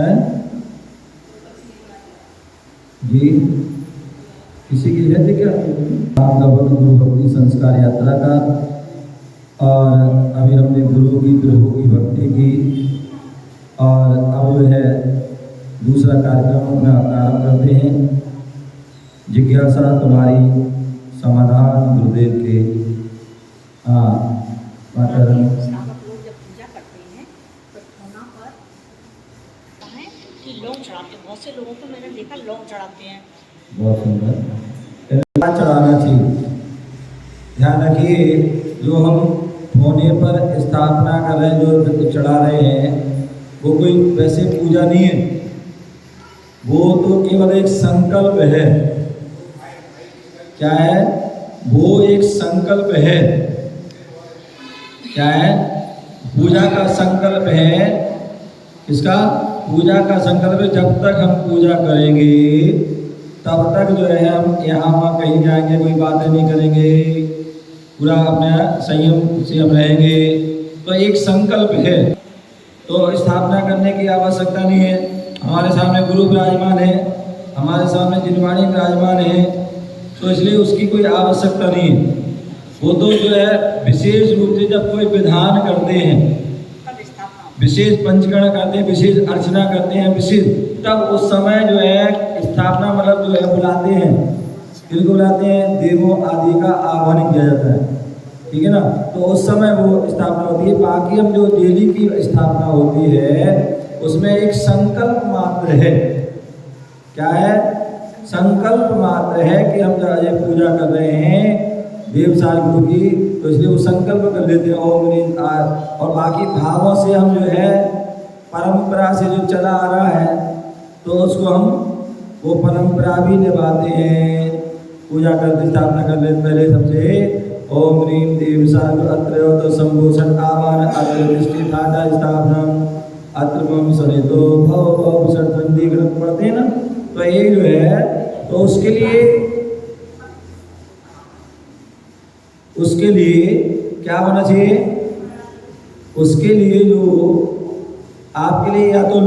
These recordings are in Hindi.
है जी, किसी की है क्या? आपका गुरु भक्ति संस्कार यात्रा का, और अभी हमने गुरु की प्रभु की भक्ति की, और अब जो है दूसरा कार्यक्रम अपना प्रारंभ करते हैं। जिज्ञासा तुम्हारी समाधान गुरुदेव के। हाँ माता रानी, लोग जब पूजा करते हैं तो कोना पर है कि लौंग चढ़ाते हैं। बहुत से लोगों को मैंने देखा लौंग चढ़ाते हैं। बहुत सुंदर चढ़ाना चाहिए। ध्यान रखिए, जो हम होने पर स्थापना कर रहे हैं, जो चढ़ा रहे हैं, वो कोई वैसे पूजा नहीं है, वो तो केवल एक संकल्प है। क्या है वो? एक संकल्प है। क्या है? पूजा का संकल्प है। इसका पूजा का संकल्प है। जब तक हम पूजा करेंगे तब तक जो है हम यहाँ वहाँ कहीं जाएंगे, कोई बातें नहीं करेंगे, पूरा अपने संयम से हम रहेंगे। तो एक संकल्प है, तो स्थापना करने की आवश्यकता नहीं है। हमारे सामने गुरु विराजमान है, हमारे सामने जिनवाणी विराजमान है, तो इसलिए उसकी कोई आवश्यकता नहीं है। वो तो जो है विशेष रूप से जब कोई विधान करते हैं, विशेष पंचकरण करते हैं, विशेष अर्चना करते हैं, विशेष, तब उस समय जो है स्थापना मतलब जो है बुलाते हैं। किनको बुलाते हैं? देवों आदि का आह्वान किया जाता है, ठीक है ना। तो उस समय वो स्थापना होती है। बाकी हम जो डेली की स्थापना होती है उसमें एक संकल्प मात्र है। क्या है? संकल्प मात्र है कि हम जो पूजा कर रहे हैं देवसार गुरु की, तो इसलिए वो संकल्प कर लेते हैं ओम ह्रीं और बाकी भावों से हम जो है परंपरा से जो चला आ रहा है तो उसको हम वो परंपरा भी निभाते हैं। पूजा करते स्थापना कर लेते पहले सबसे ओम ह्रीं देवसार अत्र तो संभूषण आवाहन अत्र दृष्टि ठाटा स्थापनम अत्र मम सनितो भव भव सर्वंदी ग्रंथ पढ़ते हैं ना। तो ये जो है, तो उसके लिए क्या होना चाहिए? उसके लिए जो आपके लिए या तो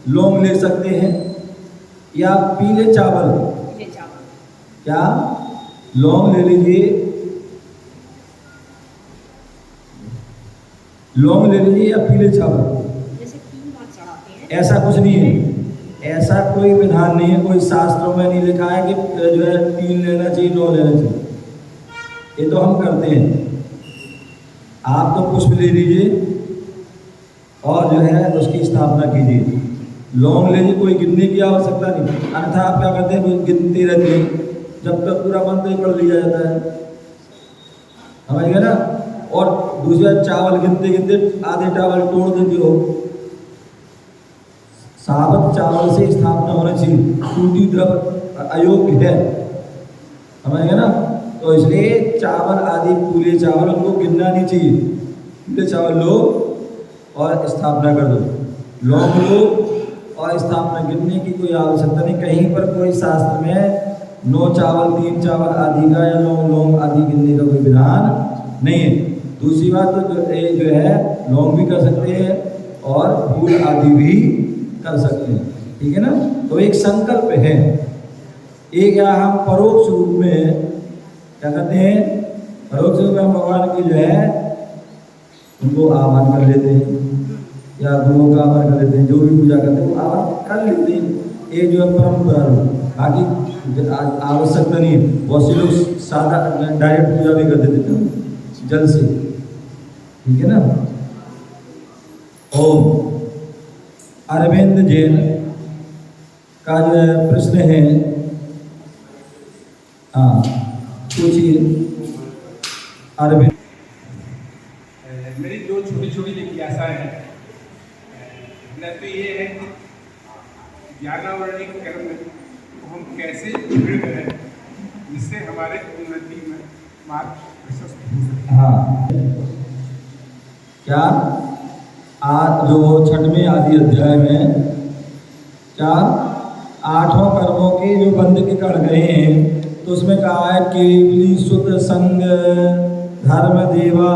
लौंग ले सकते हैं या पीले चावल। क्या? लौंग ले लीजिए, लौंग ले लीजिए या पीले चावल। ऐसा कुछ नहीं है, ऐसा कोई विधान नहीं है, कोई शास्त्रों में नहीं लिखा है कि जो है 3 लेना चाहिए 9 लेना चाहिए। ये तो हम करते हैं। आप तो पुष्प ले लीजिए और जो है उसकी स्थापना कीजिए। लौंग ले लीजिए, कोई गिनने की आवश्यकता नहीं। अन्यथा आप क्या करते हैं, गिनते रहते हैं जब तक पूरा मंत्र ही पढ़ लिया जाता है, समझ गए ना। और दूसरा चावल गिनते गिनते आधे चावल तोड़ देते हो। साबत चावल से स्थापना होना चाहिए, सूटी द्रव अयोग्य है, समझ गए ना। तो इसलिए चावल आदि पूरे चावल उनको गिनना नहीं चाहिए। पूरे चावल लो और स्थापना कर दो, लौंग लो और स्थापना, गिनने की कोई आवश्यकता नहीं। कहीं पर कोई शास्त्र में 9 चावल 3 चावल आदि का या लौंग आदि गिनने का कोई विधान नहीं है। दूसरी बात तो जो है लौंग भी कर सकते हैं और फूल आदि भी कर सकते हैं, ठीक है ना। तो एक संकल्प है। एक या हम परोक्ष रूप में क्या करते हैं, परोक्ष रूप में हम भगवान की जो है उनको आह्वान कर लेते हैं या गुरुओं का आह्वान कर लेते हैं। जो भी पूजा करते हैं वो आह्वान कर लेते हैं। ये जो है परंपरा, बाकी आवश्यकता नहीं है। बहुत से लोग सादा डायरेक्ट पूजा भी कर देते हैं जल से, ठीक है ना। ओम अरविंद जैन का जो है प्रश्न है, हाँ पूछिए अरविंद। मेरी 2 छोटी छोटी जिज्ञासाएं हैं। तो ये है कि ज्ञानावरणी कर्म को हम कैसे दृढ़ करें जिससे हमारे उन्नति में मार्ग प्रशस्त हो सके। हाँ, क्या आज जो 6वें आदि अध्याय में क्या 8 कर्मों के जो बंद के कर गए हैं, तो उसमें कहा है केवली शुद्ध संग धर्म देवा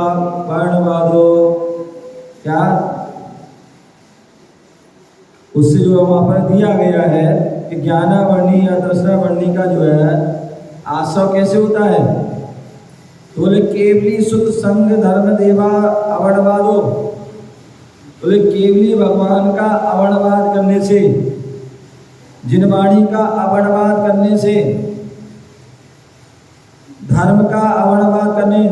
वर्णवादो, क्या उससे जो वहाँ पर दिया गया है कि ज्ञानावर्णी या दर्शनावर्णी का जो है आश्रव कैसे होता है, तो बोले केवली शुद्ध संग धर्म देवा अवर्णवादो, बोले केवली भगवान का अवर्णवाद करने से, जिनवाणी का अवर्णवाद करने से, धर्म का अवर्णवाद करने,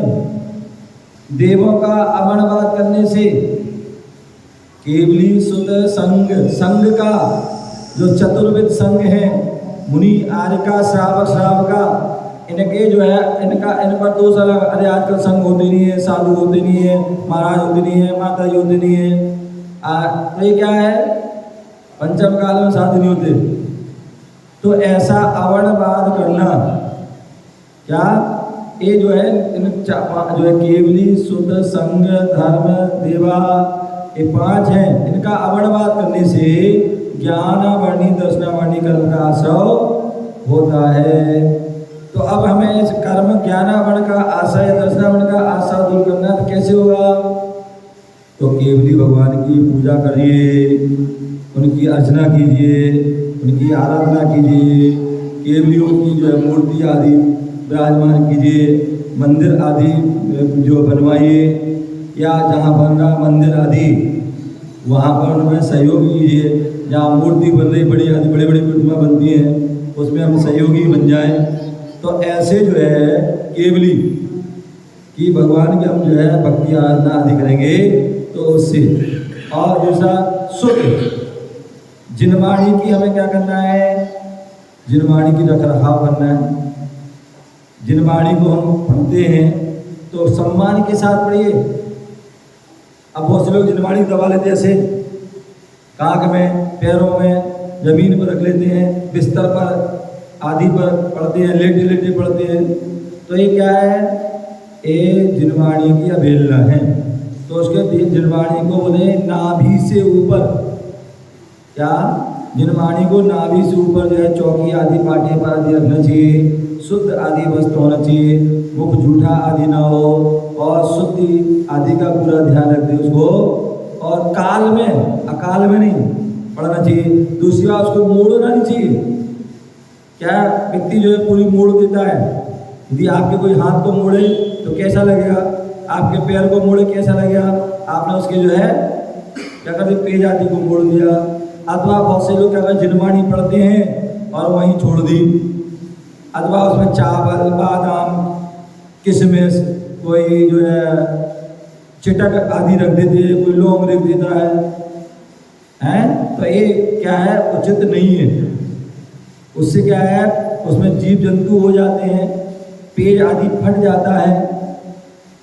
देवों का अवर्णवाद करने से, केवली शुद्ध संग का जो चतुर्विध संग है, मुनि आर्य श्रावक श्रावका, इनके जो है इन पर दोष अलग, अरे आजकल संग होते नहीं है, साधु होते नहीं है, महाराज होते नहीं है, माता जी होते नहीं है। तो ये क्या है, पंचम काल में साधु नहीं होते। तो ऐसा अवर्णवाद करना क्या, ये जो है जो है केवली शुद्ध संग धर्म देवा, ये 5 हैं, इनका अवर्णवाद करने से ज्ञानावर्णी दर्शनावर्णी कर्म का आश्रय होता है। तो अब हमें इस कर्म ज्ञानावर्ण का आश्रय दर्शनावर्ण का आश्रय दूर करना तो कैसे होगा, तो केवली भगवान की पूजा करिए, उनकी अर्चना कीजिए, उनकी आराधना कीजिए, केवलियों की जो है मूर्ति आदि विराजमान कीजिए, मंदिर आदि जो बनवाइए, या जहाँ बन रहा मंदिर आदि वहाँ पर उनमें सहयोग कीजिए। जहाँ मूर्ति बन रही बड़ी आदि बड़ी बड़ी प्रतिमा बनती हैं उसमें हम सहयोगी बन जाएं। तो ऐसे जो है केवली कि भगवान की हम जो है भक्ति आराधना आदि करेंगे तो उससे, और दूसरा शुद्ध जिनवाणी की हमें क्या करना है, जिनवाणी की रखरखाव करना है। जिनवाणी को हम पढ़ते हैं तो सम्मान के साथ पढ़िए। अब बहुत से लोग जिनवाणी दबा लेते हैं, ऐसे कांख में, पैरों में, जमीन पर रख लेते हैं, बिस्तर पर आदि पर पढ़ते हैं, लेटे लेटे पढ़ते हैं। तो ये क्या है, ये जिनवाणी की अवहेलना है। तो उसके जिनवाणी को बोले नाभि से ऊपर, क्या जिनवाणी को नाभि से ऊपर जो है चौकी आदि पाटे पर आदि रखना चाहिए, शुद्ध आदि वस्त्र होना चाहिए, मुख जूठा आदि ना हो, और शुद्धि आदि का पूरा ध्यान रखते उसको, और काल में अकाल में नहीं पढ़ना चाहिए। दूसरी बात, उसको मोड़ना नहीं चाहिए। क्या व्यक्ति जो है पूरी मोड़ देता है, यदि आपके कोई हाथ को मोड़े तो कैसा लगेगा, आपके पैर को मोड़े कैसा लगेगा, आपने उसके जो है क्या करते पेज आदि को मोड़ दिया। अथवा बहुत से लोग क्या करते जिनवाणी पढ़ते हैं और वहीं छोड़ दी, अथवा उसमें चावल बादाम किशमिश कोई जो है चिटक आदि रख देते हैं, कोई लौंग रख देता है। तो ये क्या है, उचित नहीं है। उससे क्या है, उसमें जीव जंतु हो जाते हैं, पेज आदि फट जाता है,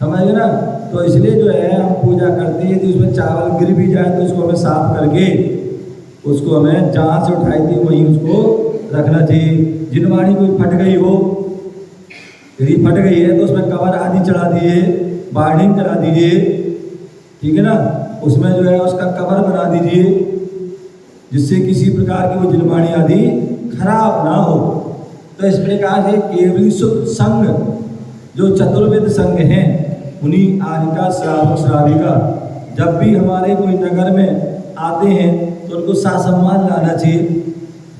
समझ ना। तो इसलिए जो है हम पूजा करते हैं, यदि उसमें चावल गिर भी जाए तो उसको हमें साफ करके उसको हमें जहाँ से उठाई थी वहीं उसको रखना चाहिए। जिनवाणी कोई फट गई हो, यदि फट गई है तो उसमें कवर आदि चढ़ा दिए, बार्डिंग करा दीजिए, ठीक है ना। उसमें जो है उसका कवर बना दीजिए जिससे किसी प्रकार की वो जिनवाणी आदि खराब ना हो। तो इस प्रकार से केवली शुद्ध संग जो चतुर्विध संग हैं, उन्हीं आर्य श्रावक श्राविका जब भी हमारे कोई नगर में आते हैं तो उनको सासम्मान लाना चाहिए।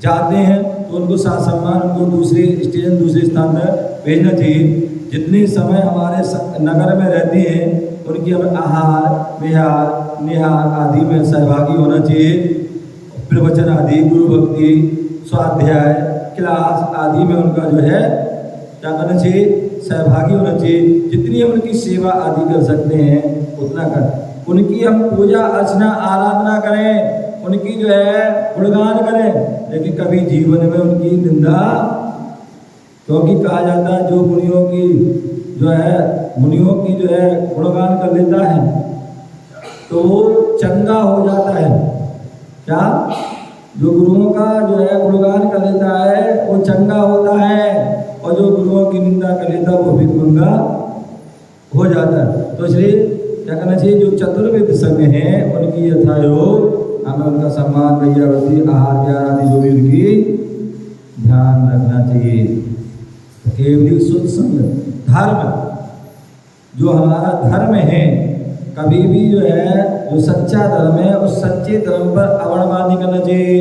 जाते हैं तो उनको सासम्मान, उनको दूसरे स्टेशन दूसरे स्थान पर भेजना चाहिए। जितने समय हमारे नगर में रहते हैं उनकी हमें आहार विहार निहार आदि में सहभागी होना चाहिए। प्रवचन आदि, गुरु भक्ति, स्वाध्याय, क्लास आदि में उनका जो है क्या करना चाहिए, सहभागी होना चाहिए। जितनी हम उनकी सेवा आदि कर सकते हैं उतना कर। उनकी हम पूजा अर्चना आराधना करें, उनकी जो है गुणगान करें, लेकिन कभी जीवन में उनकी निंदा, क्योंकि कहा जाता है जो मुनियों की जो है गुणगान कर लेता है तो वो चंगा हो जाता है। क्या, जो गुरुओं का जो है गुणगान कर लेता है वो चंगा होता है, और जो गुरुओं की निंदा कर लेता है वो भिखमंगा हो जाता है। तो इसलिए क्या करना चाहिए, जो चतुर्विध संग हैं उनकी यथायोग हमें उनका सम्मान, वैयावृत्ति, आहार विहार आदि जो भी उनकी ध्यान रखना चाहिए। केवली शुद्ध संग धर्म, जो हमारा धर्म है, कभी भी जो है जो सच्चा धर्म है उस सच्चे धर्म पर अवणवाद नहीं करना चाहिए।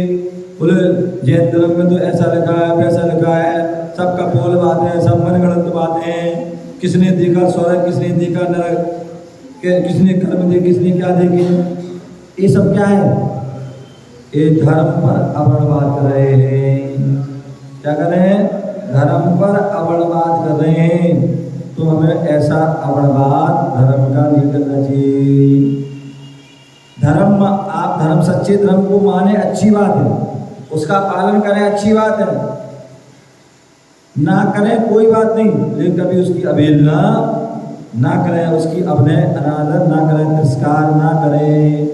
बोले जैन धर्म में तो ऐसा लिखा है वैसा लिखा है, सबका पोल बात है, सब मनगढ़ंत बातें हैं, किसने देखा स्वर्ग, किसने देखा नरक, किसने कर्म देखे, किसने क्या देखे, ये सब क्या है? ये धर्म पर अवणवाद कर रहे हैं। क्या कर रहे हैं? धर्म पर अवणवाद कर रहे हैं। तो हमें ऐसा अवणवाद धर्म का नहीं करना चाहिए। धर्म, आप धर्म सच्चे धर्म को माने अच्छी बात है, उसका पालन करें अच्छी बात है, ना करें कोई बात नहीं, लेकिन कभी उसकी अवहेलना ना करें, उसकी अभिनय अनादर ना करें, तिरस्कार ना करें।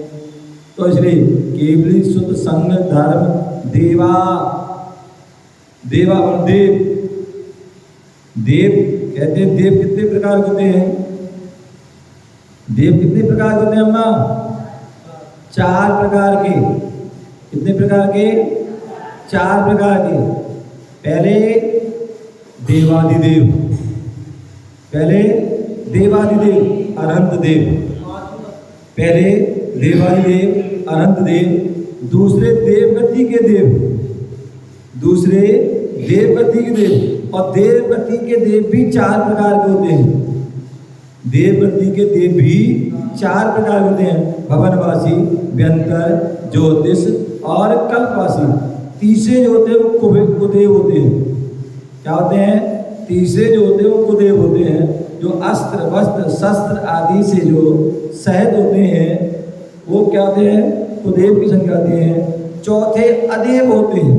तो इसलिए केवली शुद्ध संग धर्म देवा देवा और देव देव कहते हैं। देव कितने प्रकार के होते हैं? देव कितने प्रकार के होते हैं अम्मा? 4 प्रकार के। कितने प्रकार के? 4 प्रकार के। पहले देवादिदेव, पहले देवादिदेव अनंत देव, पहले देवादिदेव अनंत देव, दूसरे देवगति के देव, दूसरे देवगति के देव। और देवगति के देव भी 4 प्रकार के होते हैं। देवगति के देव भी 4 प्रकार के होते हैं, भवनवासी, व्यंतर, ज्योतिष और कल्पवासी। तीसरे जो होते हैं वो कुदेव होते हैं। क्या होते हैं? तीसरे जो होते हैं वो कुदेव होते हैं, जो अस्त्र वस्त्र शस्त्र आदि से जो सहित होते हैं वो क्या होते हैं? कुदेव की संख्या आती है। चौथे अदेव होते हैं।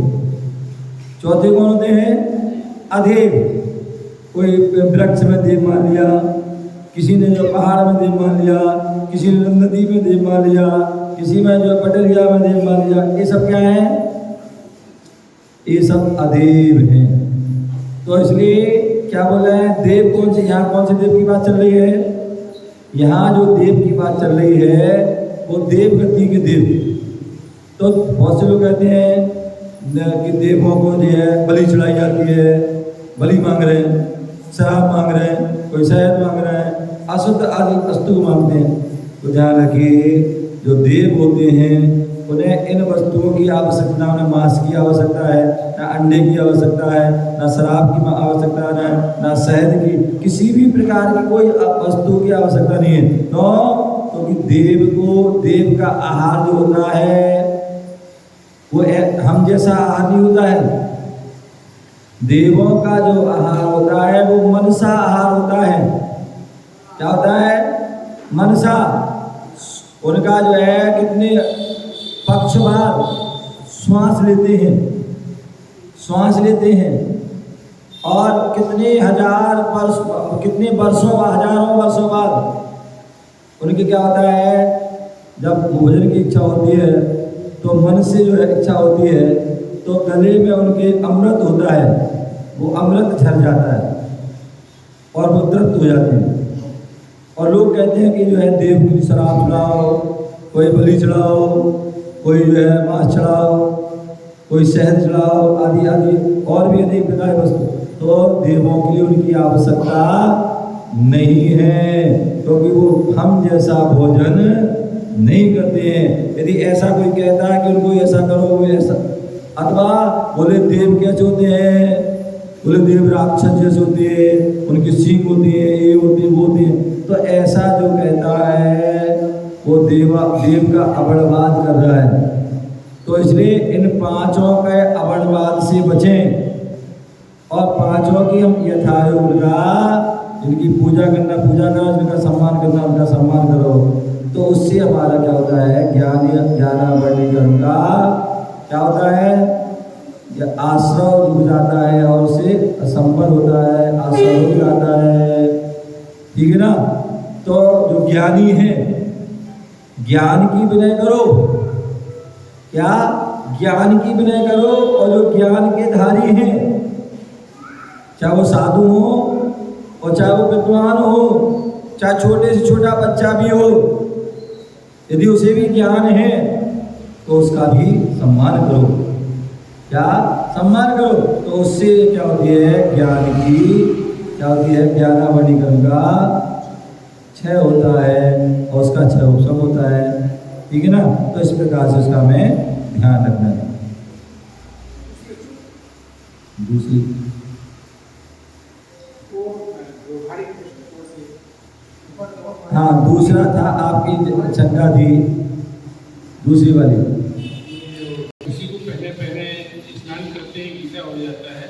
चौथे कौन होते हैं? अदेव। कोई वृक्ष में देव मान लिया, किसी ने जो पहाड़ में देव मान लिया, किसी ने नदी में देव मान लिया, किसी में जो पटरिया में देव मान लिया। ये सब क्या है? ये सब अदेव हैं। तो इसलिए क्या बोल रहे हैं? देव कौन से, यहाँ कौन से देव की बात चल रही है? यहाँ जो देव की बात चल रही है वो देवगति के देव। तो बहुत से लोग कहते हैं कि देवों को जो है बलि चढ़ाई जाती है, बलि मांग रहे हैं, शराब मांग रहे हैं, कोई शहद मांग रहे हैं, अशुद्ध आदि वस्तु मांगते हैं। तो ध्यान रखिए, जो देव होते हैं उन्हें इन वस्तुओं की आवश्यकता, उन्हें मांस की आवश्यकता है, ना अंडे की आवश्यकता है, ना शराब की आवश्यकता है, ना शहद की, किसी भी प्रकार की कोई वस्तु की आवश्यकता नहीं है। क्योंकि देव को, देव का आहार जो होता है वो हम जैसा आहार नहीं होता है। देवों का जो आहार होता है वो मनसा आहार होता है। क्या होता है? मनसा। उनका जो है कितने पक्षवार श्वास लेते हैं, श्वास लेते हैं, और कितने हजार वर्ष, कितने वर्षों, हजारों वर्षों बाद उनकी क्या होता है? जब भोजन की इच्छा होती है तो मन से जो है इच्छा होती है तो गले में उनके अमृत होता है, वो अमृत झर जाता है और वो तृप्त हो जाते हैं। और लोग कहते हैं कि जो है देव की शराब चढ़ाओ, कोई बलि चढ़ाओ, कोई जो है मांस चढ़ाओ, कोई शहद चढ़ाओ, आदि आदि और भी अनेक प्रकार की वस्तु। तो देवों के लिए उनकी आवश्यकता नहीं है, क्योंकि वो हम जैसा भोजन नहीं करते हैं। यदि ऐसा कोई कहता है कि उनको ऐसा करो, वो ऐसा, अथवा बोले देव कैसे होते हैं, बोले देव राक्षस जैसे होते हैं, उनकी सींग होती है, ये होती है, वो होती है, तो ऐसा जो कहता है वो देव का अवणवाद कर रहा है। तो इसलिए इन 5 के अवणवाद से बचें और 5 की हम यथायोग्य जिनकी पूजा करना पूजा करो, जिनका सम्मान करना उनका सम्मान करो। तो उससे हमारा क्या होता है? ज्ञानावर्णीकरण का क्या होता है? आश्रव रुक जाता है और उससे असंबद्ध होता है, आश्रव रुक जाता है। ठीक है ना? तो जो ज्ञानी है, ज्ञान की विनय करो। क्या? ज्ञान की विनय करो। और जो ज्ञान के धारी हैं, चाहे वो साधु हो और चाहे वो विद्वान हो, चाहे छोटे से छोटा बच्चा भी हो, यदि उसे भी ज्ञान है तो उसका भी सम्मान करो। क्या? सम्मान करो। तो उससे क्या होती है? ज्ञान की क्या होती है? ज्ञानावर्णीकरण का क्षय होता है और उसका क्षय उपशम होता है, ठीक है ना। तो इस प्रकार से उसका हमें ध्यान रखना है। दूसरी हाँ, दूसरा था आपकी शंका थी दूसरी वाली। किसी को पहले पहले स्नान करते ही गीता हो जाता है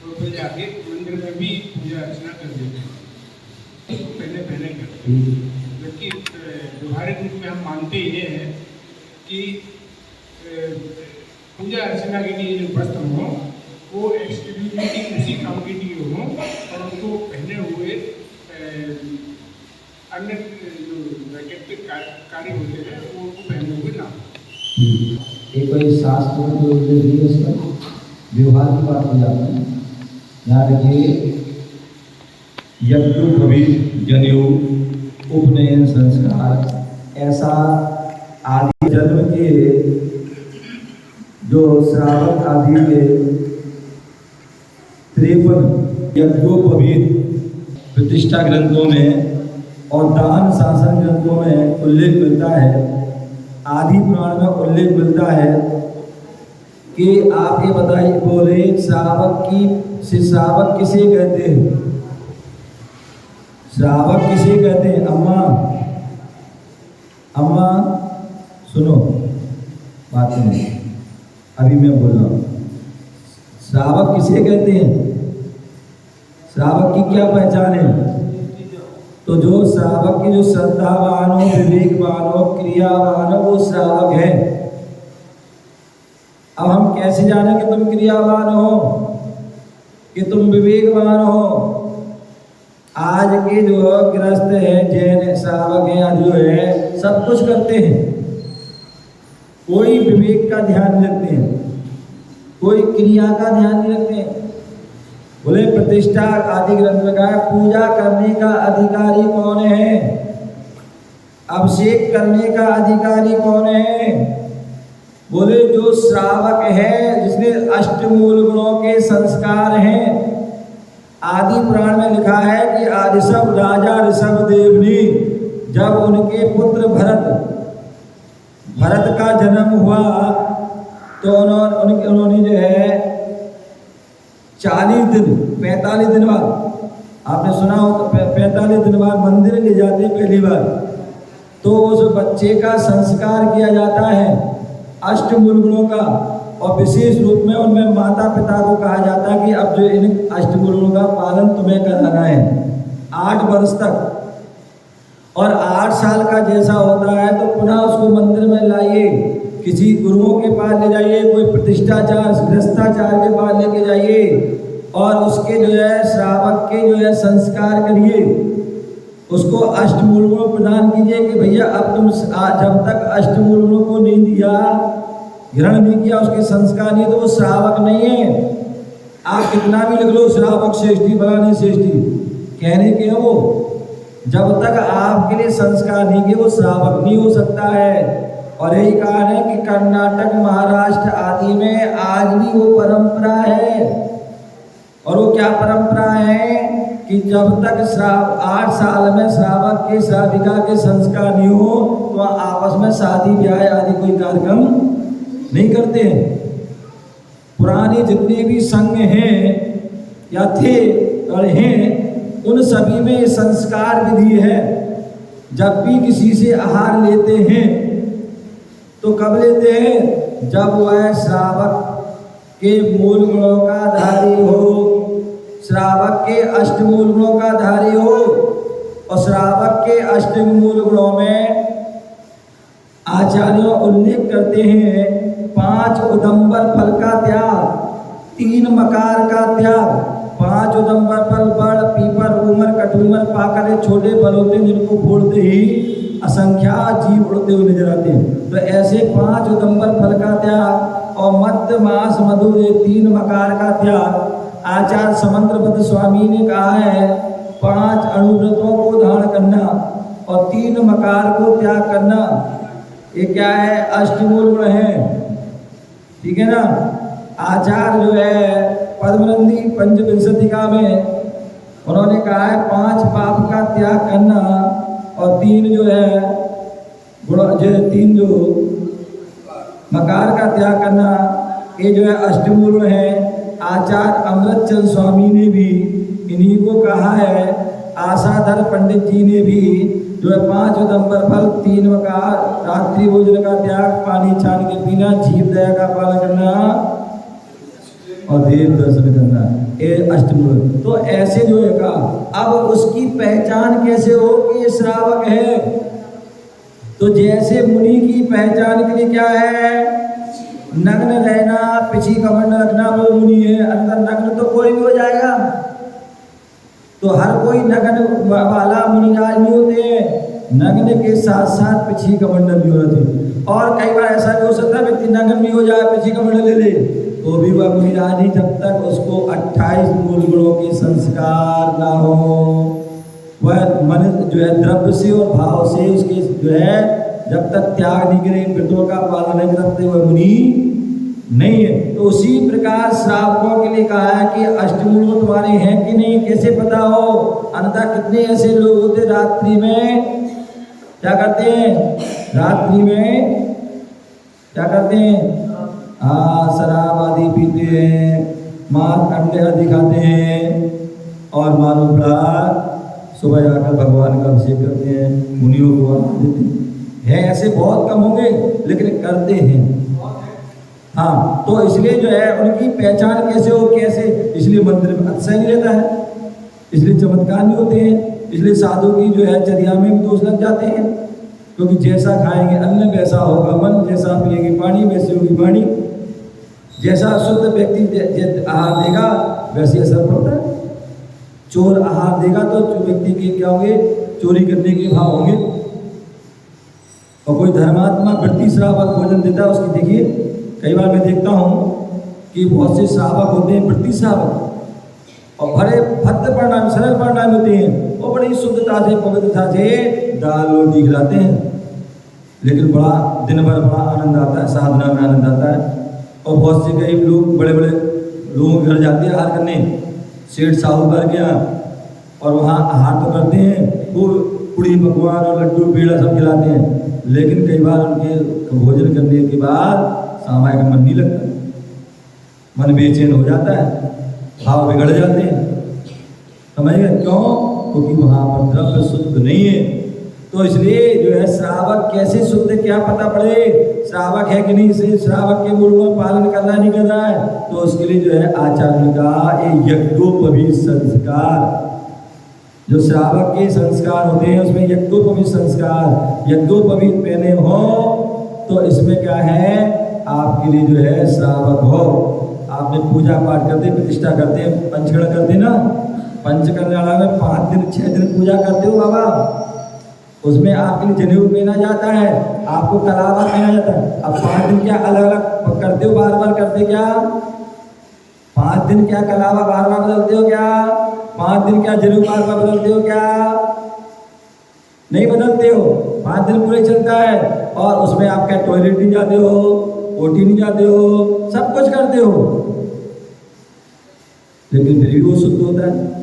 तो फिर जाके मंदिर में भी पूजा अर्चना कर देते हैं, पहले पहले करते हैं। जबकि व्यवहारिक रूप में हम मानते ये हैं कि पूजा अर्चना के लिए जो वस्त्र हो वो एक्सक्लूसिवली उसी काम के लिए हो और उनको पहने हुए अन्य जो वैकल्पिक कार्य होते हैं वो उनको पहने हुए ना। एक कोई शास्त्र में जो उल्लेख नहीं है उसका व्यवहार की बात हो जाती है। यहाँ देखिए, यज्ञोपवीत जनेऊ उपनयन संस्कार ऐसा आदि जन्म के जो श्रावण आदि के 53 यज्ञोपवीत प्रतिष्ठा ग्रंथों में और दान शासन ग्रंथों में उल्लेख मिलता है, आदि पुराण में उल्लेख मिलता है कि आप ये बताइए, बोले श्रावक किसे कहते हैं? श्रावक किसे कहते हैं? अम्मा सुनो, बात नहीं, अभी मैं बोल रहा हूँ। श्रावक किसे कहते हैं? श्रावक की क्या पहचान है? तो जो श्रावक की जो श्रद्धावान हो, विवेकवान हो, क्रियावान हो, वो श्रावक है। अब हम कैसे जाने कि तुम क्रियावान हो, कि तुम विवेकवान हो? आज के जो गृहस्थ है, जैन श्रावक है, आज जो है सब कुछ करते हैं, कोई विवेक का ध्यान नहीं रखते हैं, कोई क्रिया का ध्यान नहीं रखते हैं। बोले प्रतिष्ठा आदि ग्रंथ में कहा पूजा करने का अधिकारी कौन है? अभिषेक करने का अधिकारी कौन है? बोले जो श्रावक है, जिसने अष्टमूल गुणों के संस्कार हैं। आदि पुराण में लिखा है कि ऋषभ राजा ऋषभ देव ने जब उनके पुत्र भरत का जन्म हुआ तो उन्होंने जो है 45 दिन बाद, आपने सुना हो, 45 दिन बाद मंदिर ले जाते हैं पहली बार, तो उस बच्चे का संस्कार किया जाता है अष्टमूल गुणों का, और विशेष रूप में उनमें माता पिता को कहा जाता है कि अब जो इन अष्टमूल गुणों का पालन तुम्हें कराना है 8 वर्ष तक, और 8 साल का जैसा होता है तो पुनः उसको मंदिर में लाइए, किसी गुरुओं के पास ले जाइए, कोई प्रतिष्ठाचार गृहस्थाचार के पास लेके जाइए और उसके जो है श्रावक के जो है संस्कार करिए, उसको अष्टमूल गुण प्रदान कीजिए कि भैया अब तुम जब तक अष्टमूल गुणों को नहीं दिया, ग्रहण नहीं किया, उसके संस्कार नहीं, तो वो श्रावक नहीं है। आप कितना भी लिख लो श्रावक श्रेष्ठी फलानी श्रेष्ठी, कहने के वो जब तक आपके लिए संस्कार नहीं किए वो श्रावक नहीं हो सकता है। और यही कारण है कि कर्नाटक, महाराष्ट्र आदि में आज भी वो परंपरा है। और वो क्या परंपरा है कि जब तक 8 साल में श्रावक के श्राविका के संस्कार नहीं हो तो आपस में शादी ब्याह आदि कोई कार्यक्रम नहीं करते हैं। पुराने जितने भी संघ हैं या थे और हैं, उन सभी में ये संस्कार विधि है। जब भी किसी से आहार लेते हैं तो कब लेते हैं? जब वह श्रावक के मूल गुणों का धारी हो, श्रावक के अष्टमूल गुणों का धारी हो। और श्रावक के अष्टमूल गुणों में आचार्यों उल्लेख करते हैं 5 उदंबर फल का त्याग, 3 मकार का त्याग। 5 उदंबर फल बड़, पीपर, उमर, कटूमर, पाकर, छोटे फल होते हैं जिनको फोड़ते ही असंख्यात जीव उड़ते हुए नजर आते हैं। तो ऐसे 5 उदंबर फल का त्याग और मध्य मास मधु 3 मकार का त्याग। आचार्य समंत्रपद स्वामी ने कहा है 5 अणुव्रतों को धारण करना और 3 मकार को त्याग करना, ये क्या है? अष्टमूल गुण है, ठीक है ना। आचार्य जो है पद्मनंदी पंचविंशतिका में उन्होंने कहा है 5 पाप का त्याग करना और 3 जो है गुण, जो 3 जो मकार का त्याग करना, ये जो है अष्टमूल है। आचार्य अमृतचंद स्वामी ने भी इन्हीं को कहा है। आशाधर पंडित जी ने भी जो है 5 नंबर फल, 3 मकार, रात्रि भोजन का त्याग, पानी छान के पीना, जीव दया का पालन करना और देव दर्शन करना, ये अष्टमूल। तो ऐसे जो है का, अब उसकी पहचान कैसे हो कि ये श्रावक है? तो जैसे मुनि की पहचान के लिए क्या है? नग्न रहना, पिछी कमंड रखना, वो मुनि है। अंदर नग्न तो कोई भी हो जाएगा, तो हर कोई नग्न वाला मुनिराज नहीं होते हैं। नग्न के साथ साथ पिछी कमंडल भी होना चाहिए। और कई बार ऐसा भी हो सकता है व्यक्ति नग्न भी हो जाए, पिछी कमंडल ले ले, तो भी वह मुनिराज ही, जब तक उसको 28 मूल गुणों के संस्कार ना हो। वह मन जो है द्रव्य से और भाव से उसके जो है जब तक त्याग नहीं करे, व्रतों का पालन नहीं करते, वह मुनि नहीं है। तो उसी प्रकार श्रावकों के लिए कहा है कि अष्टमूल तुम्हारे हैं कि नहीं, कैसे पता हो? अन्यथा कितने ऐसे लोग होते रात्रि में क्या करते हैं? रात्रि में क्या करते हैं? शराब आदि पीते हैं, मांस अंडे आदि खाते हैं, और मालूम पड़ा सुबह जाकर भगवान का अभिषेक करते हैं, मुनियों को आराधना देते हैं। ऐसे बहुत कम होंगे, लेकिन करते हैं। हाँ, तो इसलिए जो है उनकी पहचान कैसे हो, कैसे? इसलिए मंदिर में अतिशय नहीं रहता है, इसलिए चमत्कार नहीं होते हैं, इसलिए साधु की जो है चर्या में भी दोष लग जाते हैं। क्योंकि जैसा खाएंगे अन्न वैसा होगा मन, जैसा पिएंगे पानी वैसी होगी वाणी। जैसा शुद्ध व्यक्ति आहार देगा वैसे असर पड़ता है। चोर आहार देगा तो व्यक्ति के क्या होंगे? चोरी करने के भाव होंगे। और कोई धर्मात्मा वृत्ति श्रावक भोजन देता है, उसकी देखिए कई बार मैं देखता हूँ कि बहुत से श्रावक होते हैं, वृत्ति श्रावक, और बड़े भद्र परिणाम, सरल परिणाम होते हैं, और बड़ी शुद्धता से पवित्रता से दाल रोटी खिलाते हैं। लेकिन बड़ा दिन भर बड़ा आनंद आता है, साधना में आनंद आता है। और बहुत से गरीब लोग बड़े बड़े लोगों के घर जाते हैं आहार करने, सेठ साहूकार के यहाँ, और वहाँ आहार तो करते हैं, वो पूड़ी पकवान और लड्डू पेड़ा सब खिलाते हैं। लेकिन कई बार उनके भोजन करने के बाद सामायिक मन नहीं लगता, मन बेचैन हो जाता है, भाव बिगड़ जाते हैं। समझ गए क्यों? क्योंकि वहाँ पर द्रव्य शुद्ध नहीं है। तो इसलिए जो है श्रावक कैसे शुद्ध, क्या पता पड़े श्रावक है कि नहीं? से श्रावक के मूल में पालन करना नहीं कर रहा है, तो उसके लिए जो है आचार्य का एक यज्ञोपवीत संस्कार, जो श्रावक के संस्कार होते हैं उसमें यज्ञोपवीत संस्कार, यज्ञोपवीत पहने हो तो इसमें क्या है? आपके लिए जो है श्रावक हो, आपने पूजा पाठ करते, प्रतिष्ठा करते हैं, पंचकर्ण करते ना, पंचकर्णाला में 5 दिन 6 दिन पूजा करते हो बाबा, उसमें आपके लिए जनेऊ पहना जाता है, आपको कलावा पहना जाता है। अब 5 दिन क्या अलग अलग करते हो, बार बार करते क्या? 5 दिन क्या कलावा बार बार बदलते हो क्या? 5 दिन क्या जनेऊ बार बार बदलते हो क्या? नहीं बदलते हो, 5 दिन पूरे चलता है। और उसमें आप क्या टॉयलेट नहीं जाते हो, ओटी नहीं जाते हो, सब कुछ करते हो, लेकिन फिर भी वो शुद्ध होता है।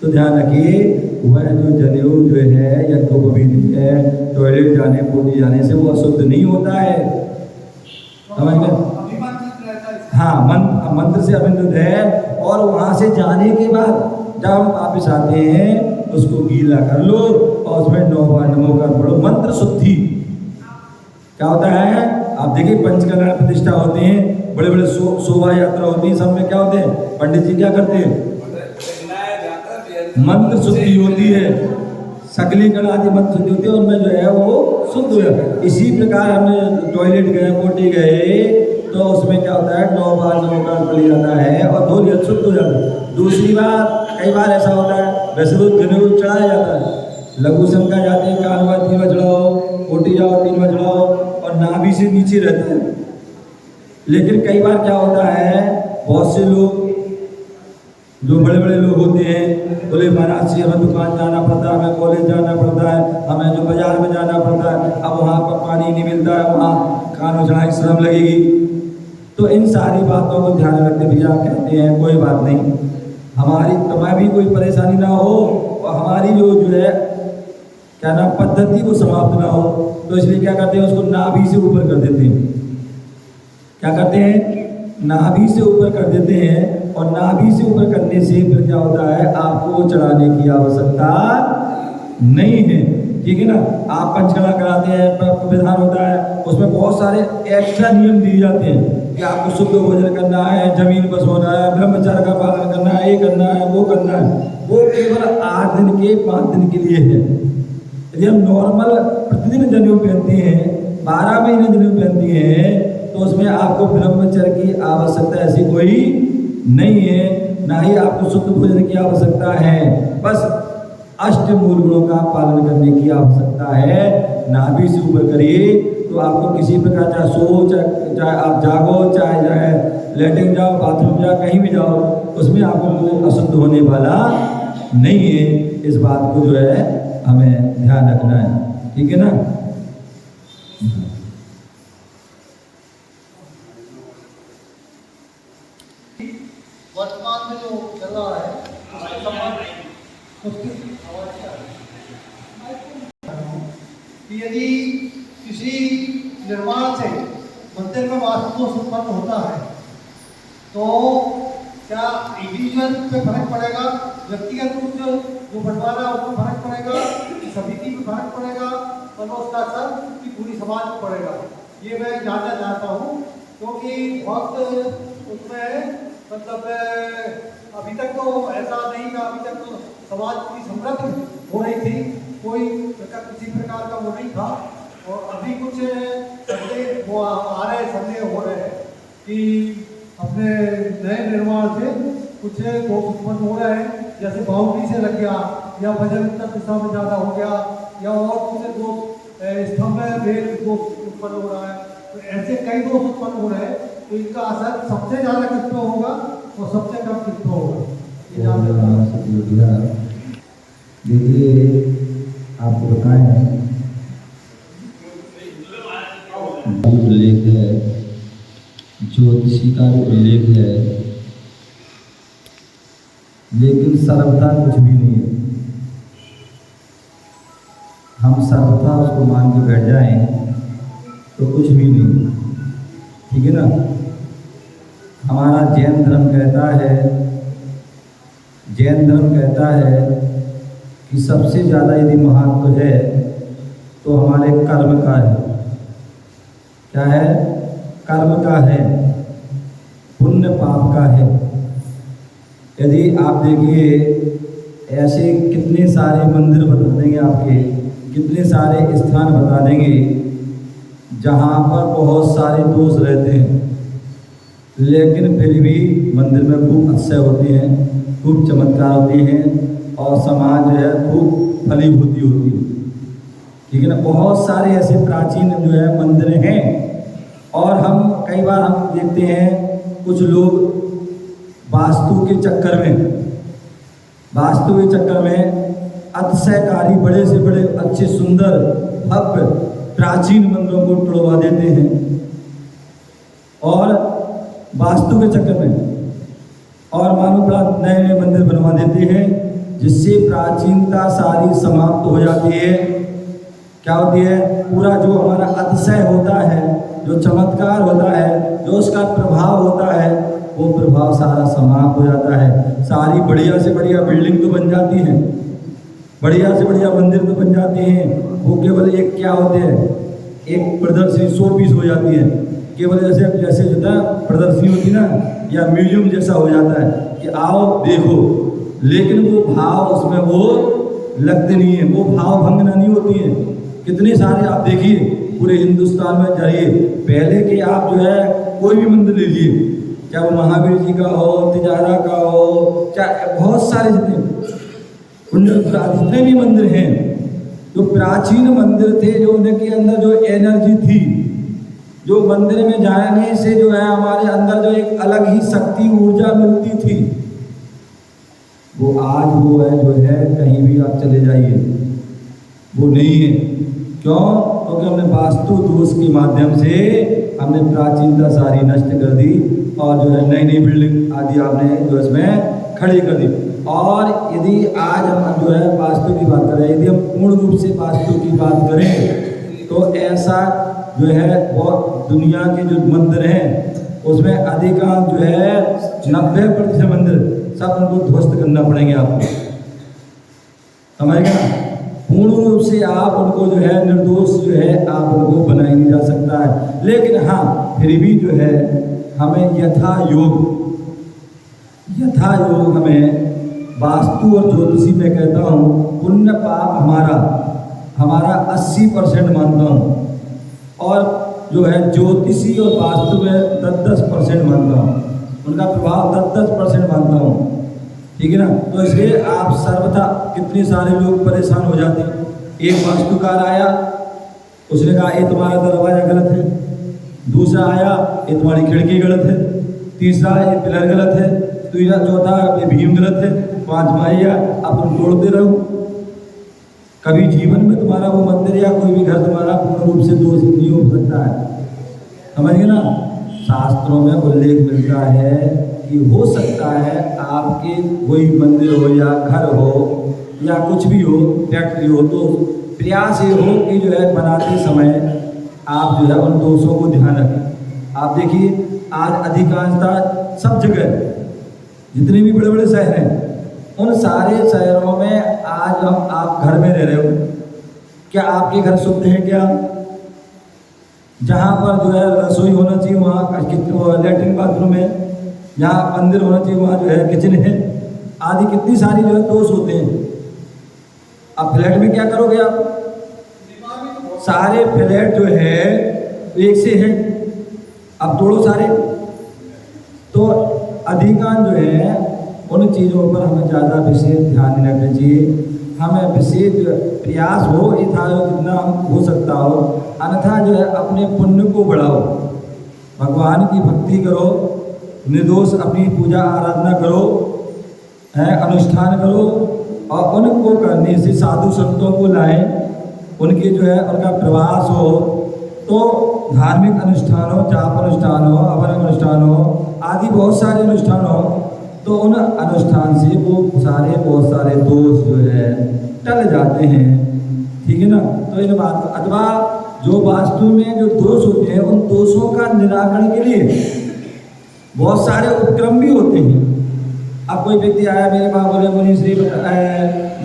तो ध्यान रखिए, वह जो जनेऊ जो है यज्ञोपवीत है, टॉयलेट जाने पोटी जाने से वो अशुद्ध नहीं होता है। समझ गए? हाँ, मंत्र से अभिन्न है। और वहां से जाने के बाद जब हम वापिस आते हैं उसको गीला कर लो और उसमें 9 बार नमो कर पढ़ो, मंत्र शुद्धि। क्या होता है? आप देखिए पंचकर्णा प्रतिष्ठा होती है, बड़े बड़े शोभा यात्रा होती है, सब में क्या होते हैं? पंडित जी क्या करते हैं? मंत्र शुद्धि होती है, सकलीकरण आदि मंत्र शुद्धि होती है, उनमें जो है वो शुद्ध हो जाता है। इसी प्रकार हमने टॉयलेट गए, पोटी गए, तो उसमें क्या होता है? 9 बार नमोकार पढ़ जाता है और धो लिया, शुद्ध हो जाता है। दूसरी बात, कई बार ऐसा होता है, वैसे तो जनेऊ चढ़ाया जाता है, लघु शंका जाते हैं, कान बार 3 बार चढ़ाओ, पोटी जाओ 3 बार चढ़ाओ, और नाभि से नीचे रहता है। लेकिन कई बार क्या होता है, बहुत से लोग जो बड़े बड़े लोग होते हैं, बोले महाराज जी हमें दुकान जाना पड़ता है, हमें कॉलेज जाना पड़ता है, हमें जो बाजार में जाना पड़ता है, अब वहाँ पर पानी नहीं मिलता है, वहाँ कान चढ़ाई श्रम लगेगी। तो इन सारी बातों को ध्यान रखते भैया कहते हैं कोई बात नहीं, हमारी तुम्हें भी कोई परेशानी ना हो, और हमारी जो है क्या नाम पद्धति को समाप्त ना हो, तो इसलिए क्या करते हैं, उसको नाभि से ऊपर कर देते हैं। क्या करते हैं, नाभि से ऊपर कर देते हैं, और नाभि से ऊपर करने से फिर क्या होता है, आपको चढ़ाने की आवश्यकता नहीं है। ठीक है ना। आप पंचकला कराते हैं, विधान होता है, उसमें बहुत सारे एक्स्ट्रा नियम दिए जाते हैं कि आपको शुद्ध भोजन करना है, जमीन पर सोना है, ब्रह्मचर्य का पालन करना है, ये करना है, वो करना है। वो केवल 8 दिन के 5 दिन के लिए है। यदि हम नॉर्मल प्रतिदिन जनेऊ पहनते हैं, 12 महीने जनेऊ पहनती हैं, तो उसमें आपको ब्रह्मचर्य की आवश्यकता ऐसी कोई नहीं है, ना ही आपको शुद्ध भोजन की आवश्यकता है। बस अष्ट मूल गुणों का पालन करने की आवश्यकता है। नाभि से ऊपर करिए तो आपको किसी प्रकार, चाहे सो, चाहे आप जागो, चाहे लेटिंग जाओ, बाथरूम जाओ, कहीं भी जाओ, उसमें आपको कोई अशुद्ध होने वाला नहीं है। इस बात को जो है हमें ध्यान रखना है। ठीक है ना। वर्तमान में जो चल रहा है उसकी कि यदि किसी निर्माण से मंदिर में वास्तु दोष उत्पन्न होता है तो क्या इंडिविजुअल पे फर्क पड़ेगा, व्यक्तिगत रूप से जो बनवाना है उसको फर्क पड़ेगा, समिति में फर्क पड़ेगा, और उसका असर की पूरी समाज में पड़ेगा, ये मैं जानना चाहता हूँ। क्योंकि वक्त उसमें मतलब अभी तक तो ऐसा नहीं था, अभी तक तो समाज पूरी समृद्ध हो रही थी, कोई किसी प्रकार का वो नहीं था। और अभी कुछ संदेह वो आ रहे, संदेह हो रहे हैं कि अपने नए निर्माण से कुछ दोष उत्पन्न हो रहे हैं, जैसे बाउंड्री से लग गया, या वजन उत्तर दिशा में ज़्यादा हो गया, या और कुछ दोष स्तंभ में रेल दोष उत्पन्न हो रहा है। तो ऐसे कई दोष उत्पन्न हो रहे हैं, तो इनका असर सबसे ज़्यादा किस पे होगा और सबसे कम किस पे होगा, ये जानना। देखिए आपको बताएं, उल्लेख है, ज्योतिषी का भी उल्लेख है, लेकिन सर्वथा कुछ भी नहीं है। हम सर्वथा उसको मान के बैठ जाएं तो कुछ भी नहीं। ठीक है ना। हमारा जैन धर्म कहता है कि सबसे ज़्यादा यदि महत्व है तो हमारे कर्म का है। क्या है? कर्म का है, पुण्य पाप का है। यदि आप देखिए ऐसे कितने सारे मंदिर बता देंगे, आपके कितने सारे स्थान बता देंगे जहाँ पर बहुत सारे दोष रहते हैं, लेकिन फिर भी मंदिर में खूब अक्षय होते हैं, खूब चमत्कार होते हैं, और समाज जो है खूब फलीभूति होती है। ठीक है ना। बहुत सारे ऐसे प्राचीन जो है मंदिर हैं, और हम कई बार हम देखते हैं कुछ लोग वास्तु के चक्कर में अतिशयकारी बड़े से बड़े अच्छे सुंदर भव्य प्राचीन मंदिरों को तोड़वा देते हैं, और वास्तु के चक्कर में और मानो बड़ा नए नए मंदिर बनवा देते हैं, जिससे प्राचीनता सारी समाप्त हो जाती है। क्या होती है? पूरा जो हमारा अतिशय होता है, जो चमत्कार होता है, जो उसका प्रभाव होता है, वो प्रभाव सारा समाप्त हो जाता है। सारी बढ़िया से बढ़िया बिल्डिंग तो बन जाती हैं, बढ़िया से बढ़िया मंदिर तो बन जाते हैं, वो केवल एक क्या होते हैं, एक प्रदर्शनी, 100 पीस हो जाती है। केवल जैसे जो था प्रदर्शनी होती ना, या म्यूजियम जैसा हो जाता है कि आओ देखो, लेकिन वो भाव उसमें वो लगते नहीं है, वो भाव भंगना नहीं होती है। कितने सारे आप देखिए पूरे हिंदुस्तान में जाइए, पहले के आप जो है कोई भी मंदिर ले लीजिए, चाहे वो महावीर जी का हो, तिजारा का हो, चाहे बहुत सारे जितने भी मंदिर हैं, जो प्राचीन मंदिर थे, जो उनके अंदर जो एनर्जी थी, जो मंदिर में जाने से जो है हमारे अंदर जो एक अलग ही शक्ति ऊर्जा मिलती थी, वो आज वो है जो है कहीं भी आप चले जाइए वो नहीं है। क्यों? क्योंकि हमने वास्तु दोष के माध्यम से हमने प्राचीनता सारी नष्ट कर दी, और जो है नई नई बिल्डिंग आदि आपने जो इसमें खड़ी कर दी। और यदि आज हम जो है वास्तु की बात करें, यदि हम पूर्ण रूप से वास्तु की बात करें तो ऐसा जो है बहुत दुनिया के जो मंदिर हैं उसमें अधिकांश जो है 90% मंदिर सब उनको ध्वस्त करना पड़ेंगे आपको, समझ गए ना। पूर्ण रूप से आप उनको जो है निर्दोष जो है आप उनको बनाया नहीं जा सकता है, लेकिन हाँ फिर भी जो है हमें यथा योग हमें वास्तु और ज्योतिषी में कहता हूँ पुण्य पाप हमारा 80% मानता हूँ, और जो है ज्योतिषी और वास्तु में 10% मानता हूँ, उनका प्रभाव 10% मानता हूँ, ठीक है ना। तो इसलिए आप सर्वथा कितने सारे लोग परेशान हो जाते हैं। एक वास्तुकार आया, उसने कहा ये तुम्हारा दरवाजा गलत है, दूसरा आया ये तुम्हारी खिड़की गलत है, तीसरा ये पिलर गलत है, तीसरा चौथा ये भीम गलत है, पांचवा या अब तुम तोड़ते रहो। कभी जीवन में तुम्हारा वो मंदिर या कोई भी घर तुम्हारा पूर्ण रूप से दोष नहीं हो सकता है, समझ गए ना। शास्त्रों में उल्लेख मिलता है कि हो सकता है आपके कोई मंदिर हो या घर हो या कुछ भी हो, फैक्ट्री हो, तो प्रयास ये हो कि जो है बनाते समय आप जो है उन दोषों को ध्यान रखें। आप देखिए आज अधिकांशतः सब जगह जितने भी बड़े बड़े शहर हैं उन सारे शहरों में आज आप घर में रह रहे हो, क्या आपके घर शुद्ध हैं क्या? जहाँ पर जो है रसोई होना चाहिए वहाँ लैट्रिन बाथरूम है, जहाँ मंदिर होना चाहिए वहाँ जो है किचन है, आदि कितनी सारी जो है दोष होते हैं। अब फ्लैट में क्या करोगे आप? सारे फ्लैट जो है एक से है, अब तोड़ो सारे। तो अधिकांश जो है उन चीज़ों पर हमें ज़्यादा विशेष ध्यान नहीं रखना चाहिए, हमें विशेष प्रयास हो यथा जितना हो सकता हो, अन्यथा जो है अपने पुण्य को बढ़ाओ, भगवान की भक्ति करो, निर्दोष अपनी पूजा आराधना करो, अनुष्ठान करो, और उनको करने से साधु संतों को लाएं, उनके जो है उनका प्रवास हो, तो धार्मिक अनुष्ठान हो, जाप अनुष्ठान हो, अवन अनुष्ठान हो, आदि बहुत सारे अनुष्ठान हो, तो उन अनुष्ठान से वो बहुत सारे दोष जो है टल जाते हैं, ठीक है ना। तो इन बात अथवा जो वास्तु में जो दोष होते हैं उन दोषों का निराकरण के लिए बहुत सारे उपक्रम भी होते हैं। अब कोई व्यक्ति आया मेरे पास बोले मुनि श्री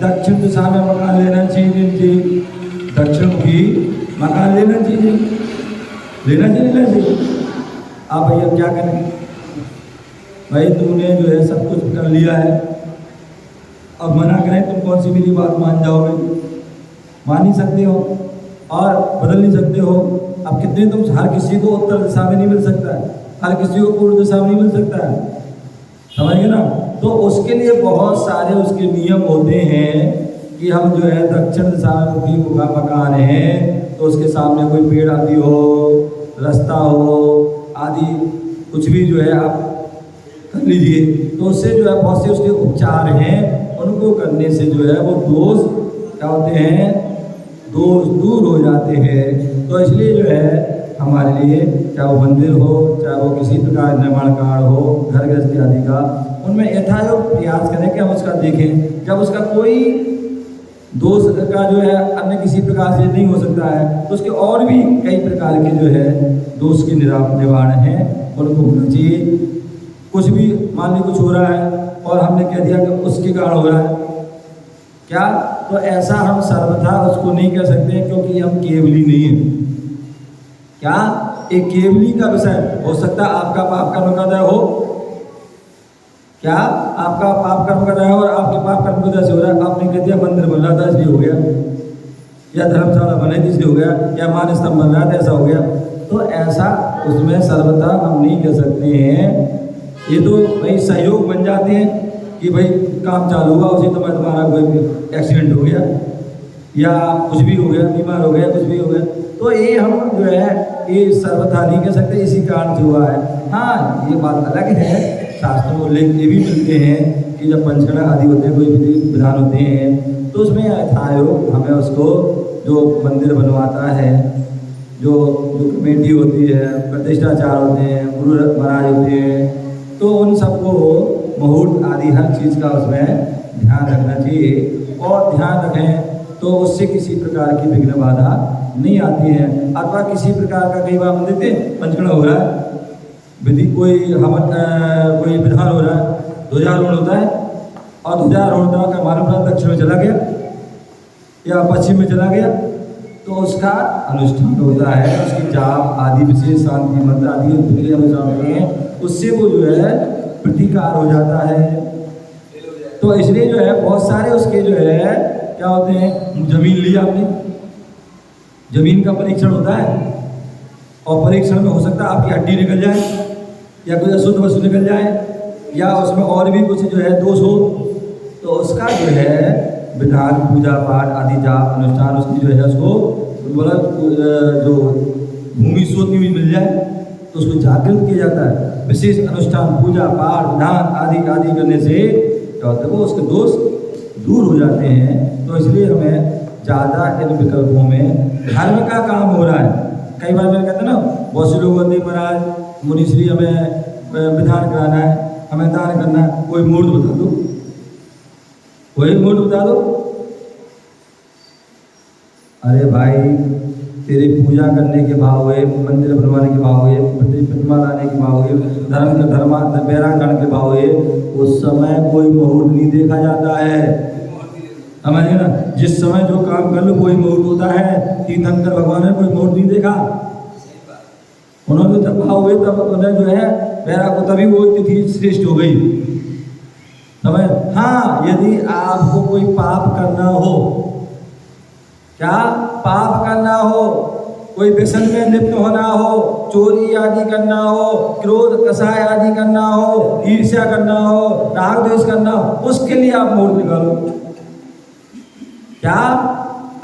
दक्षिण दिशा में मकान लेना चाहिए जी, दक्षिण की मकान लेना चाहिए। आप भैया क्या करें भाई, तुमने जो है सब कुछ कर लिया है, अब मना करें तुम कौन सी मेरी बात मान जाओगे? मान नहीं सकते हो और बदल नहीं सकते हो। अब कितने तुम हर किसी को उत्तर दिशा में नहीं मिल सकता है, हर किसी को पूर्व दिशा में नहीं मिल सकता है, समझ गए ना। तो उसके लिए बहुत सारे उसके नियम होते हैं कि हम जो है दक्षिण दिशा में मुखी मकान है तो उसके सामने कोई पेड़ आदि हो, रास्ता हो, आदि कुछ भी जो है आप कर लीजिए, तो उससे जो है बहुत से उसके उपचार हैं, उनको करने से जो है वो दोष क्या होते हैं, दोष दूर हो जाते हैं। तो इसलिए जो है हमारे लिए चाहे वो मंदिर हो, चाहे वो किसी प्रकार निर्माण कार्य हो, घर गृहस्थी आदि का, उनमें यथायोग प्रयास करें कि हम उसका देखें। जब उसका कोई दोष का जो है अन्य किसी प्रकार से नहीं हो सकता है, तो उसके और भी कई प्रकार के जो है दोष के निवारण हैं, उनको होना चाहिए। कुछ भी मान ली कुछ हो रहा है और हमने कह दिया कि उसके कारण हो रहा है क्या, तो ऐसा हम सर्वथा उसको नहीं कह सकते क्योंकि हम केवली नहीं है। क्या एक केवली का विषय हो सकता है आपका पाप कर्म का दया हो, क्या आपका पाप कर्म कर रहा है और आपके पाप कर्म की वजह से हो रहा है। आपने कह दिया मंदिर बन रहा था इसलिए हो गया, या धर्मशाला बने थी इसलिए हो गया, या मान स्तंभ बन रहा था ऐसा हो गया, तो ऐसा उसमें सर्वथा हम नहीं कह सकते हैं। ये तो भाई सहयोग बन जाते हैं कि भाई काम चालू हुआ उसी समय तुम्हारा कोई एक्सीडेंट हो गया या कुछ भी हो गया, बीमार हो गया, कुछ भी हो गया, तो ये हम जो है ये सर्वथा नहीं कह सकते इसी कारण से हुआ है। हाँ ये बात अलग है, शास्त्रों में उल्लेख ये भी मिलते हैं कि जब पंचकर्म आदि होते हैं, कोई विधि विधान होते हैं, तो उसमें यथायोग हमें उसको जो मंदिर बनवाता है, जो कमेटी होती है, प्रतिष्ठाचार होते हैं, गुरु महाराज होते हैं, तो उन सबको मुहूर्त आदि हर चीज़ का उसमें ध्यान रखना चाहिए। और ध्यान रखें तो उससे किसी प्रकार की विघ्न बाधा नहीं आती है। अथवा किसी प्रकार का कई बार हम देखते हैं पंचकर्म हो रहा है, विधि कोई कोई विधान हो रहा है, ध्वजारोहण होता है और ध्वजारोहण का मानव दक्षिण में चला गया या पश्चिम में चला गया, तो उसका अनुष्ठान होता है, उसकी जाप आदि विशेष शांति मंत्र आदि अनुष्ठान होते हैं, उससे वो जो है प्रतिकार हो जाता है। तो इसलिए जो है बहुत सारे उसके जो है क्या होते हैं, जमीन ली आपने, जमीन का परीक्षण होता है और परीक्षण में हो सकता है आपकी हड्डी निकल जाए या कोई अशुद्ध वस्तु निकल जाए या उसमें और भी कुछ जो है दोष हो, तो उसका जो है विधान पूजा पाठ आदि जाप अनुष्ठान उसकी जो है उसको मतलब जो भूमि सोती हुई मिल जाए तो उसको जागृत किया जाता है। विशेष अनुष्ठान पूजा पाठ विधान आदि आदि करने से क्या होता है वो उसके दोष दूर हो जाते हैं। तो इसलिए हमें ज़्यादा इन विकल्पों में धर्म का काम हो रहा है। कई बार मैंने कहते हैं ना, बहुत से लोग होते महाराज मुनिश्री हमें विधान कराना है, हमें दान करना है, कोई मुहूर्त बता दो, कोई मुहूर्त बता दो। अरे भाई तेरे पूजा करने के भाव हुए, मंदिर बनवाने के भाव हुए, प्रतिमा लाने के भाव हुए, धर्म बैरागण के भाव हुए, उस समय कोई मुहूर्त नहीं देखा जाता है। समझे ना, जिस समय जो काम कर लो कोई मुहूर्त होता है। तीर्थंकर भगवान ने कोई मुहूर्त नहीं देखा, उन्होंने जब भाव हुए तब उन्हें जो है बैरा को तभी वो तिथि श्रेष्ठ हो गई। समझ। हाँ, यदि आपको कोई पाप करना हो, क्या पाप करना हो, कोई व्यसन में लिप्त होना हो, चोरी आदि करना हो, क्रोध कषाय आदि करना हो, ईर्ष्या करना हो, राग द्वेष करना हो, उसके लिए आप मुहूर्त निकालो। क्या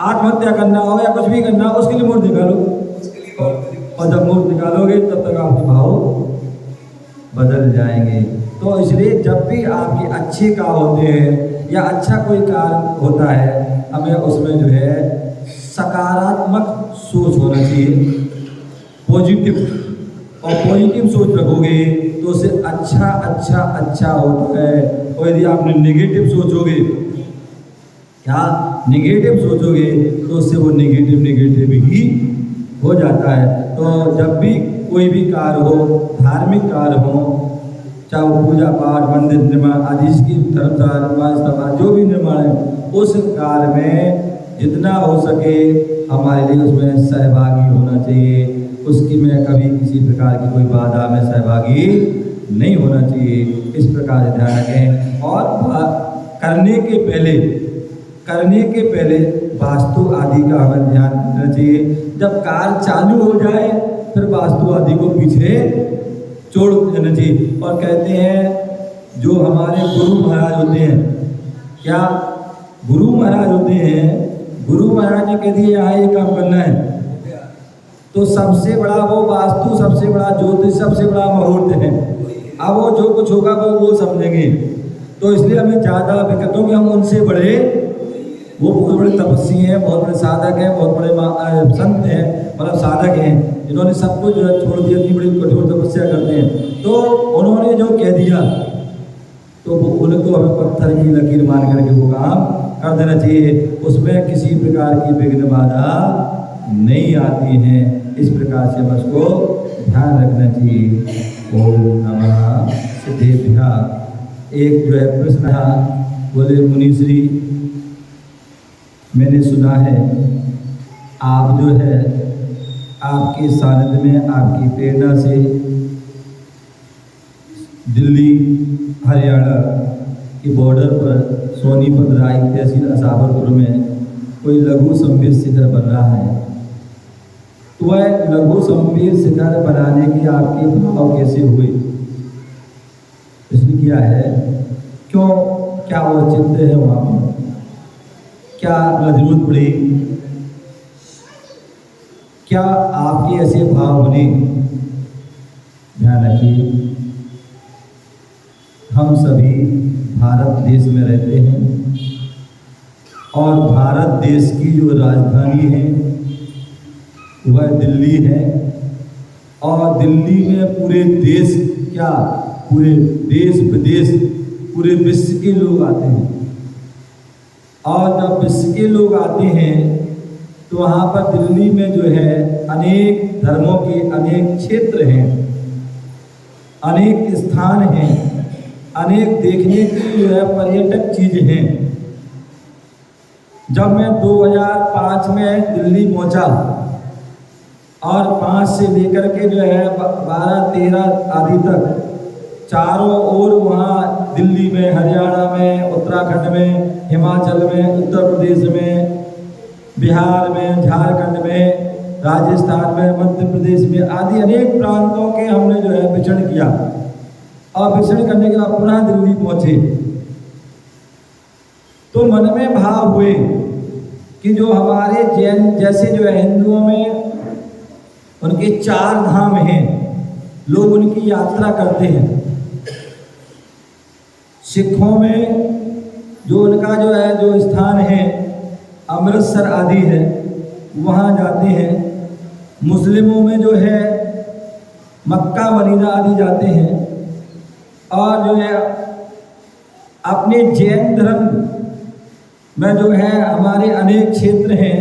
आत्महत्या करना हो या कुछ भी करना हो उसके लिए मुहूर्त निकालो। और जब मुहूर्त निकालोगे तब तक आपके भाव बदल जाएंगे। तो इसलिए जब भी आपके अच्छे काम होते हैं या अच्छा कोई कार्य होता है, हमें उसमें जो है सकारात्मक सोच होना चाहिए, पॉजिटिव। और पॉजिटिव सोच रखोगे तो उससे अच्छा अच्छा अच्छा होता है। और यदि आपने नेगेटिव सोचोगे, क्या नेगेटिव सोचोगे तो उससे वो नेगेटिव ही हो जाता है। तो जब भी कोई भी कार्य हो, धार्मिक कार्य हो, चाहे वो पूजा पाठ मंदिर निर्माण आदि इसकी धर्मशाला जो भी निर्माण है, उस कार्य में जितना हो सके हमारे लिए उसमें सहभागी होना चाहिए। उसकी में कभी किसी प्रकार की कोई बाधा में सहभागी नहीं होना चाहिए। इस प्रकार से ध्यान रखें। और करने के पहले वास्तु आदि का हमें ध्यान रखना चाहिए। जब कार्य चालू हो जाए फिर वास्तु आदि को पीछे छोड़ देना चाहिए। और कहते हैं जो हमारे गुरु महाराज होते हैं, क्या गुरु महाराज होते हैं, गुरु महाराज ने कह दिया यहाँ ये काम करना है, तो सबसे बड़ा वो वास्तु, सबसे बड़ा ज्योतिष, सबसे बड़ा मुहूर्त है। अब वो जो कुछ होगा वो समझेंगे। तो इसलिए हमें ज़्यादा विकल्पों में हम उनसे बड़े, वो बहुत बड़े तपस्वी हैं, बहुत बड़े साधक हैं, बहुत बड़े संत हैं, मतलब साधक हैं, जिन्होंने सब कुछ जो है छोड़ दिया, इतनी बड़ी कठोर तपस्या करते हैं। तो उन्होंने जो कह दिया तो वो उनको हमें पत्थर की लकीर मान करके वो काम कर देना चाहिए। उसमें किसी प्रकार की विघ्न बाधा नहीं आती है। इस प्रकार से हम उसको ध्यान रखना चाहिए। ओम नमः सिद्धेभ्यः। एक जो है प्रश्न बोले, मुनिश्री मैंने सुना है आप जो है आपके सानिध्य में, आपकी प्रेरणा से दिल्ली हरियाणा के बॉर्डर पर सोनीपत राय तहसील असावरपुर में कोई लघु संवेद शिखर बन रहा है। तो वह लघु संवेद शिखर बनाने की आपके भाव कैसे हुए, इसने किया है क्यों, क्या वो चिंता है वहाँ पर, क्या जरूरत पड़ी, क्या आपके ऐसे भाव बने। ध्यान रखिए, हम सभी भारत देश में रहते हैं और भारत देश की जो राजधानी है वह दिल्ली है। और दिल्ली में पूरे देश, क्या पूरे देश विदेश पूरे विश्व के लोग आते हैं। और जब विश्व के लोग आते हैं तो वहाँ पर दिल्ली में जो है अनेक धर्मों के अनेक क्षेत्र हैं, अनेक स्थान हैं, अनेक देखने की जो है पर्यटक चीज़ हैं। जब मैं 2005 में दिल्ली पहुंचा और 5 से लेकर के जो है 12-13 आदि तक चारों ओर वहाँ दिल्ली में, हरियाणा में, उत्तराखंड में, हिमाचल में, उत्तर प्रदेश में, बिहार में, झारखंड में, राजस्थान में, मध्य प्रदेश में आदि अनेक प्रांतों के हमने जो है विचरण किया। और विचरण करने के बाद पुनः दिल्ली पहुंचे तो मन में भाव हुए कि जो हमारे जैन जैसे जो है हिंदुओं में उनके 4 धाम हैं, लोग उनकी यात्रा करते हैं। सिखों में जो उनका जो है जो स्थान है अमृतसर आदि है, वहाँ जाते हैं। मुस्लिमों में जो है मक्का मदीना आदि जाते हैं। और जो है अपने जैन धर्म में जो है हमारे अनेक क्षेत्र हैं,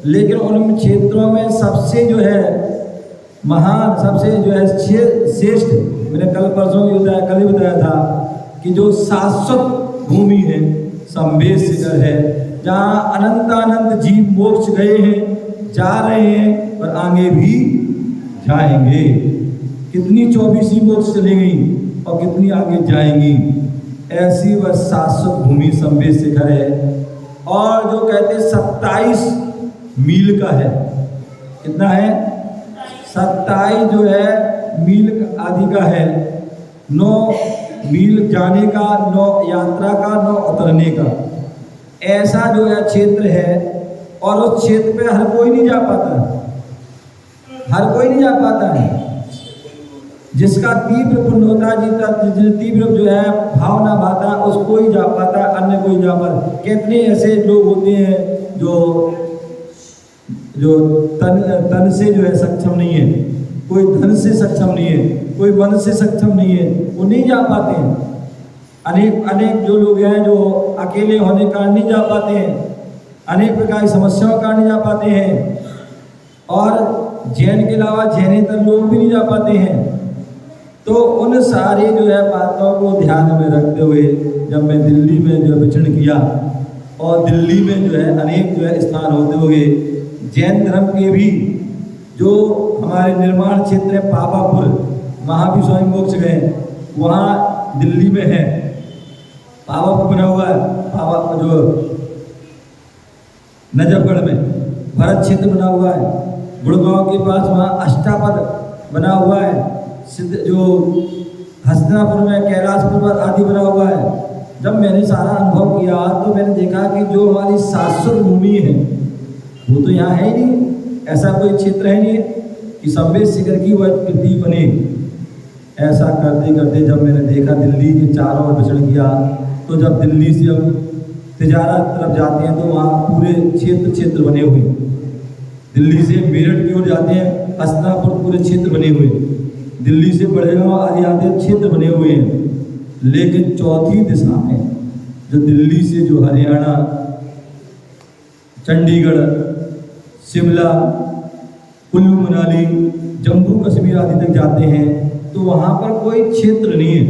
लेकिन उन क्षेत्रों में सबसे जो है महान, सबसे जो है श्रेष्ठ, मैंने कल ही बताया था कि जो शाश्वत भूमि है संवेश शिखर है, जहाँ अनंत जीव मोक्ष गए हैं, जा रहे हैं और आगे भी जाएंगे। कितनी 24 मोक्ष चली गई और कितनी आगे जाएंगी, ऐसी वह शाश्वत भूमि संवेश शिखर है। और जो कहते 27 मील का है, कितना है? 27 जो है मील आदि का है। 9 मील जाने का, 9 यात्रा का, 9 उतरने का, ऐसा जो है क्षेत्र है। और उस क्षेत्र पे हर कोई नहीं जा पाता है, हर कोई नहीं जा पाता है। जिसका तीव्र पुण्य होता है, जिस तीव्र जो है भावना भाता, उसको ही जा पाता, अन्य कोई जा पाता। कितने ऐसे लोग होते हैं जो तन से जो है सक्षम नहीं है, कोई धन से सक्षम नहीं है, कोई मन से सक्षम नहीं है, वो नहीं जा पाते हैं। अनेक जो लोग हैं जो अकेले होने के कारण नहीं जा पाते हैं, अनेक प्रकार की समस्याओं के कारण नहीं जा पाते हैं। और जैन के अलावा जैनेतर लोग भी नहीं जा पाते हैं। तो उन सारे जो है बातों को ध्यान में रखते हुए जब मैं दिल्ली में जो विचरण किया, और दिल्ली में जो है अनेक जो है स्थान होते हुए जैन धर्म के भी जो हमारे निर्माण क्षेत्र है पावापुर, वहाँ भी स्वामी मोक्ष गए, वहाँ दिल्ली में है पावापुर बना हुआ है। पावा जो नजफगढ़ में भरत क्षेत्र बना हुआ है, गुड़गांव के पास वहाँ अष्टापद बना हुआ है, सिद्ध जो हस्तिनापुर में कैलाश पर्वत आदि बना हुआ है। जब मैंने सारा अनुभव किया तो मैंने देखा कि जो हमारी शाश्वत भूमि है वो तो यहाँ है ही नहीं, ऐसा कोई क्षेत्र है नहीं कि संवेश शिखर की वह कृति बने। ऐसा करते करते जब मैंने देखा दिल्ली के चारों ओर विचरण किया, तो जब दिल्ली से हम तिजारत तरफ जाते हैं तो वहाँ पूरे क्षेत्र बने हुए। दिल्ली से मेरठ की ओर जाते हैं, हस्तिनापुर पूरे क्षेत्र बने हुए। दिल्ली से बड़ेगांव आदि आदि क्षेत्र बने हुए हैं। लेकिन चौथी दिशा में जो दिल्ली से जो हरियाणा, चंडीगढ़, शिमला, कुल्लू मनाली, जम्मू कश्मीर आदि तक जाते हैं, तो वहाँ पर कोई क्षेत्र नहीं है।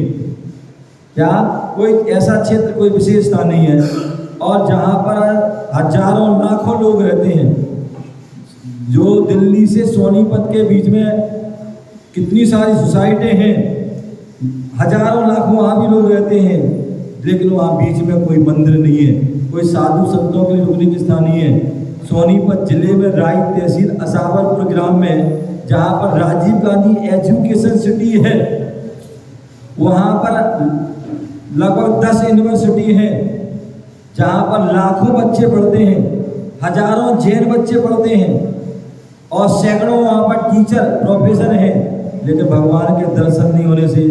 क्या कोई ऐसा क्षेत्र, कोई विशेष स्थान नहीं है। और जहाँ पर हजारों लाखों लोग रहते हैं, जो दिल्ली से सोनीपत के बीच में कितनी सारी सोसाइटी हैं, हजारों लाखों वहाँ भी लोग रहते हैं, लेकिन वहाँ बीच में कोई मंदिर नहीं है, कोई साधु संतों के लिए रुकने की स्थान नहीं है। सोनीपत जिले में राय तहसील असावरपुर ग्राम में, जहाँ पर राजीव गांधी एजुकेशन सिटी है, वहाँ पर लगभग 10 यूनिवर्सिटी हैं, जहाँ पर लाखों बच्चे पढ़ते हैं, हजारों जैन बच्चे पढ़ते हैं, और सैकड़ों वहाँ पर टीचर प्रोफेसर हैं। लेकिन भगवान के दर्शन नहीं होने से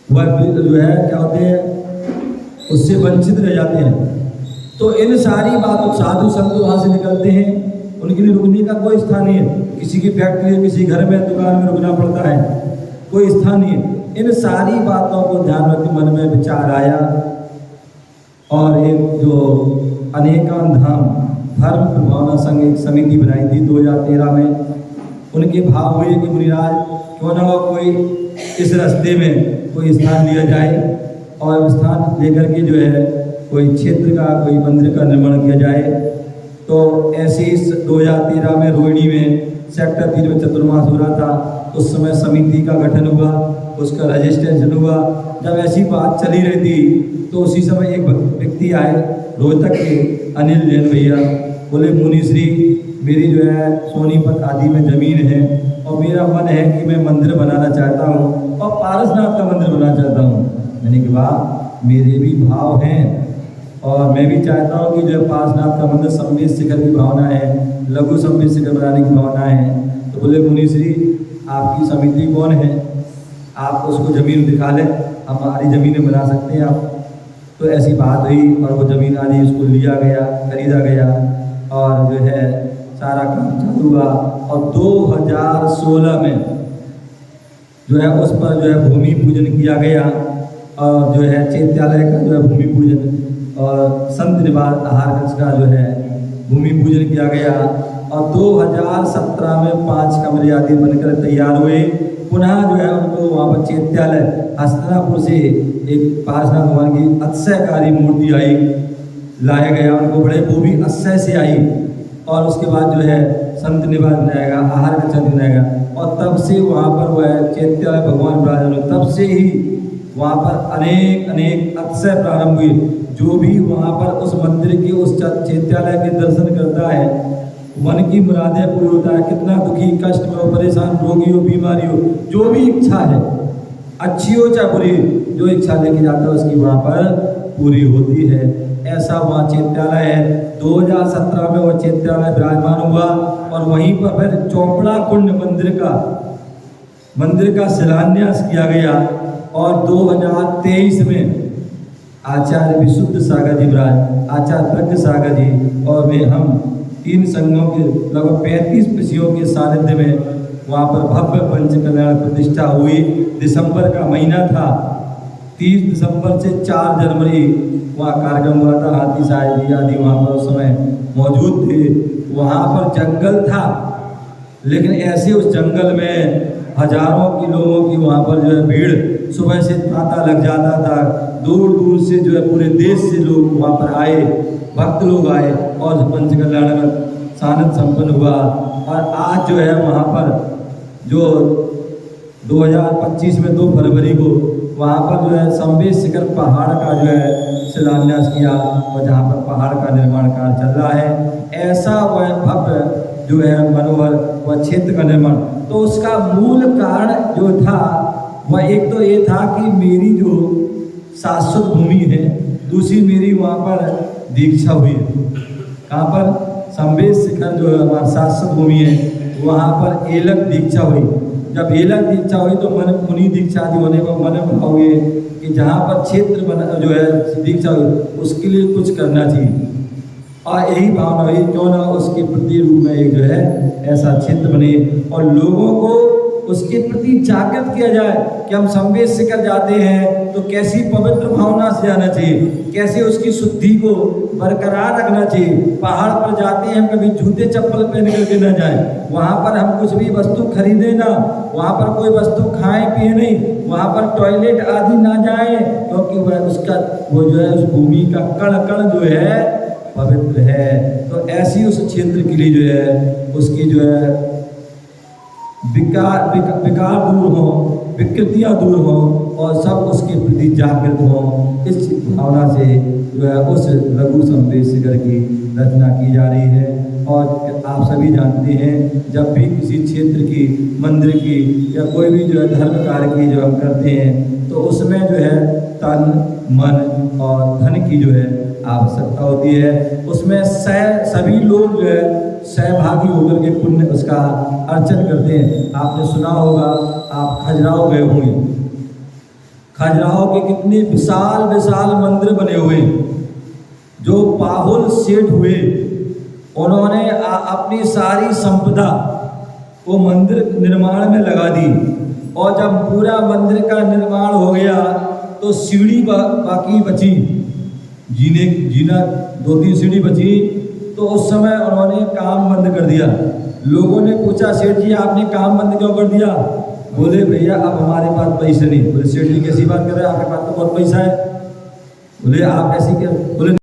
वह जो है क्या होते हैं, उससे वंचित रह जाते हैं। तो इन सारी बातों, साधु संत वहाँ से निकलते हैं, उनके लिए रुकने का कोई स्थान नहीं है। किसी की फैक्ट्री, किसी घर में, दुकान में रुकना पड़ता है, कोई स्थान नहीं है। इन सारी बातों को ध्यान रख मन में विचार आया और एक जो अनेकांत धाम धर्म प्रभावना संघ एक समिति बनाई थी 2013 में। उनके भाव हुए कि मुनिराज क्यों ना हो कोई इस रास्ते में कोई स्थान लिया जाए और स्थान लेकर के जो है कोई क्षेत्र का कोई मंदिर का निर्माण किया जाए। तो ऐसे ही 2013 में रोहिणी में सेक्टर 3 में चतुर्मास हो रहा था। उस समय समिति का गठन हुआ, उसका रजिस्ट्रेशन हुआ। जब ऐसी बात चली रही थी तो उसी समय एक व्यक्ति आए रोहतक के अनिल जैन भैया, बोले मुनिश्री मेरी जो है सोनीपत आदि में ज़मीन है और मेरा मन है कि मैं मंदिर बनाना चाहता हूँ और पारसनाथ का मंदिर बनाना चाहता हूँ। मैंने कहा मेरे भी भाव हैं और मैं भी चाहता हूँ कि जो है पारसनाथ का मंदिर संवेद शिखर की भावना है, लघु संवेद शिखर बनाने की भावना है। तो बोले मुनिश्री आपकी समिति कौन है, आप उसको ज़मीन दिखा लें, हमारी ज़मीनें बना सकते हैं आप। तो ऐसी बात हुई और वो ज़मीन आदि उसको लिया गया, खरीदा गया और जो है सारा काम चालू हुआ। और 2016 में जो है उस पर जो है भूमि पूजन किया गया और जो है चैत्यालय का जो है भूमि पूजन और संत निवास आहार कक्ष का जो है भूमि पूजन किया गया। और 2017 में 5 कमरे आदि बनकर तैयार हुए। पुनः जो है उनको वहाँ पर चैत्यालय हस्तिनापुर से एक पारसनाथ भगवान की अतिशयकारी मूर्ति आई, लाया गया उनको, बड़े वो भी अतिशय से आई। और उसके बाद जो है संत निवास बनाएगा, आहार कक्ष बनाएगा। और तब से वहाँ पर वो है चैत्यालय भगवान विराजमान, तब से ही वहाँ पर अनेक अनेक अतिशय प्रारंभ हुए। जो भी वहाँ पर उस मंदिर के उस चैत्यालय के दर्शन करता है मन की मुरादें पूरी होता है। कितना दुखी कष्ट में हो, परेशान, रोगी हो, बीमारी हो, जो भी इच्छा है अच्छी हो चाहे बुरी, जो इच्छा लेके जाता है उसकी वहाँ पर पूरी होती है। ऐसा वहाँ चैत्यालय है। 2017 में वह चैत्यालय विराजमान हुआ और वहीं पर फिर चौपड़ा कुंड मंदिर का शिलान्यास किया गया। और 2023 में आचार्य विशुद्ध सागर जी महाराज, आचार्य प्रज्ञ सागर जी और मैं हम 3 संघों के लगभग 35 विषयों के सानिध्य में वहाँ पर भव्य पंच कल्याण प्रतिष्ठा हुई। दिसंबर का महीना था, 30 दिसंबर से 4 जनवरी वहाँ कार्यक्रम हुआ था। हाथी साहब जी आदि वहाँ पर उस समय मौजूद थे। वहाँ पर जंगल था, लेकिन ऐसे उस जंगल में हजारों की लोगों की वहाँ पर जो है भीड़, सुबह से तांता लग जाता था। दूर दूर से जो है पूरे देश से लोग वहाँ पर आए, भक्त लोग आए और पंच कल्याण में सानिध्य संपन्न हुआ। और आज जो है वहाँ पर जो 2025 में 2 फरवरी को वहाँ पर जो है संवेद शिखर पहाड़ का जो है शिलान्यास किया और जहाँ पर पहाड़ का निर्माण कार्य चल रहा है। ऐसा वह भव्य जो है मनोहर वह क्षेत्र का निर्माण। तो उसका मूल कारण जो था वह एक तो ये था कि मेरी जो शाश्वत भूमि है, दूसरी मेरी वहाँ पर दीक्षा हुई है। कहाँ पर? संवेद शिखर जो है हमारा शाश्वत भूमि है, वहाँ पर एलक दीक्षा हुई। जब एलक दीक्षा हुई तो मन मुनि दीक्षा आदि होने पर मन भाव हुए कि जहाँ पर क्षेत्र बना जो है दीक्षा हुई उसके लिए कुछ करना चाहिए। और यही भावना हुई क्यों ना उसके प्रति रूप में एक जो है ऐसा क्षेत्र बने और लोगों को उसके प्रति जागृत किया जाए कि हम संवेद शिखर जाते हैं तो कैसी पवित्र भावना से जाना चाहिए, कैसे उसकी शुद्धि को बरकरार रखना चाहिए। पहाड़ पर जाते हैं हम कभी जूते चप्पल पहन करके न जाएं, वहाँ पर हम कुछ भी वस्तु खरीदे ना, वहाँ पर कोई वस्तु खाएं पिए नहीं, वहाँ पर टॉयलेट आदि ना जाएं, क्योंकि वह उसका वो जो है उस भूमि का कण कण जो है पवित्र है। तो ऐसी उस क्षेत्र के लिए जो है उसकी जो है विकार दूर हो, विकृतियाँ दूर हो और सब उसके प्रति जागृत हो। इस भावना से जो है उस लघु संवेद शिखर की रचना की जा रही है। और आप सभी जानते हैं जब भी किसी क्षेत्र की, मंदिर की या कोई भी जो है धर्म कार्य की जो हम करते हैं तो उसमें जो है तन मन और धन की जो है आवश्यकता होती है। उसमें सभी लोग जो है सहभागी होकर के पुण्य उसका अर्चन करते हैं। आपने सुना होगा, आप खजुराहो गए होंगे, खजुराहो के कितने विशाल विशाल मंदिर बने हुए। जो पाहुल सेठ हुए उन्होंने अपनी सारी संपदा वो मंदिर निर्माण में लगा दी। और जब पूरा मंदिर का निर्माण हो गया तो सीढ़ी बाकी बची, जीना 2-3 सीढ़ी बची, तो उस समय उन्होंने काम बंद कर दिया। लोगों ने पूछा सेठ जी आपने काम बंद क्यों कर दिया? बोले भैया अब हमारे पास पैसे नहीं। बोले सेठ जी कैसी बात कर रहे हैं, आपके पास तो बहुत पैसा है। बोले आप ऐसी क्या? बोले